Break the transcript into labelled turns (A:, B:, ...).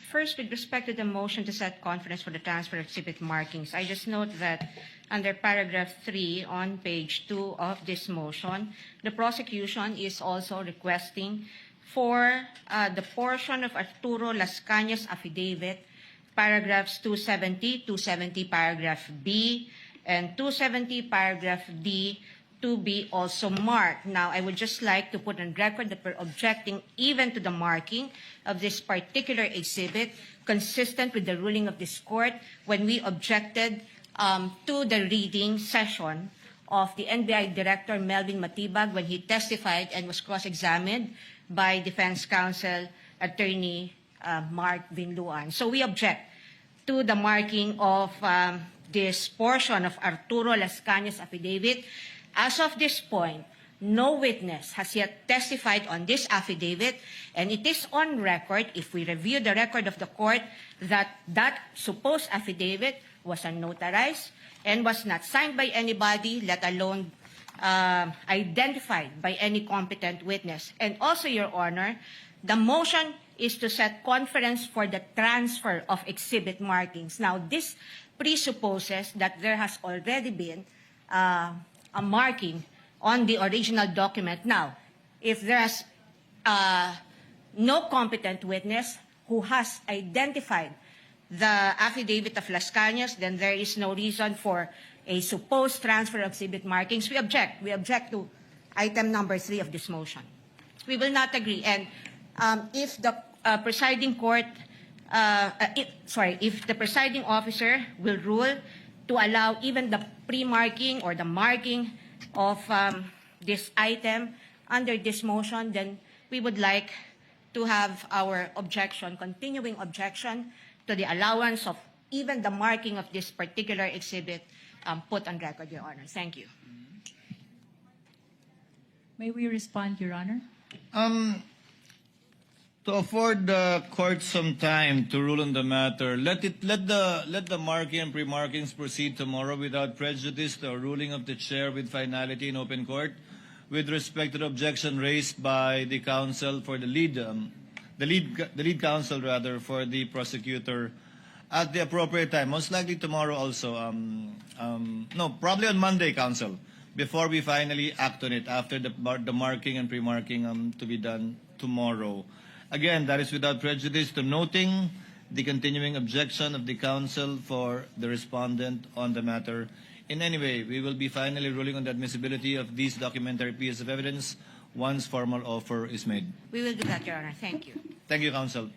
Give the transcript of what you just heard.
A: First, with respect to the motion to set conference for the transfer of exhibit markings, I just note that under paragraph 3 on page 2 of this motion, the prosecution is also requesting for the portion of Arturo Lascañas affidavit, paragraphs 270, 270 paragraph B, and 270 paragraph D to be also marked. Now, I would just like to put on record that we're objecting even to the marking of this particular exhibit, consistent with the ruling of this court when we objected to the reading session of the NBI Director Melvin Matibag when he testified and was cross-examined by Defense Counsel Attorney Mark Vinluan. So we object to the marking of this portion of Arturo Lascañas affidavit. As of this point, no witness has yet testified on this affidavit, and it is on record, if we review the record of the court, that that supposed affidavit was unnotarized and was not signed by anybody, let alone identified by any competent witness. And also, Your Honor, the motion is to set conference for the transfer of exhibit markings. Now, this presupposes that there has already been a marking on the original document. Now, if there's no competent witness who has identified the affidavit of Lascañas, then there is no reason for a supposed transfer of exhibit markings. We object. We object to item number 3 of this motion. We will not agree. And if the presiding court, if the presiding officer will rule to allow even the pre-marking or the marking of this item under this motion, then we would like to have our objection, continuing objection to the allowance of even the marking of this particular exhibit put on record, Your Honor. Thank you.
B: May we respond, Your Honor?
C: To afford the court some time to rule on the matter, let the marking and pre-markings proceed tomorrow without prejudice to a ruling of the chair with finality in open court, with respect to the objection raised by the counsel for the lead counsel rather for the prosecutor at the appropriate time. Most likely tomorrow also. No, probably on Monday, counsel, before we finally act on it after the marking and pre-marking to be done tomorrow. Again, that is without prejudice to noting the continuing objection of the counsel for the respondent on the matter. In any way, we will be finally ruling on the admissibility of these documentary pieces of evidence once formal offer is made.
A: We will do that, Your Honor. Thank you.
C: Thank you, counsel.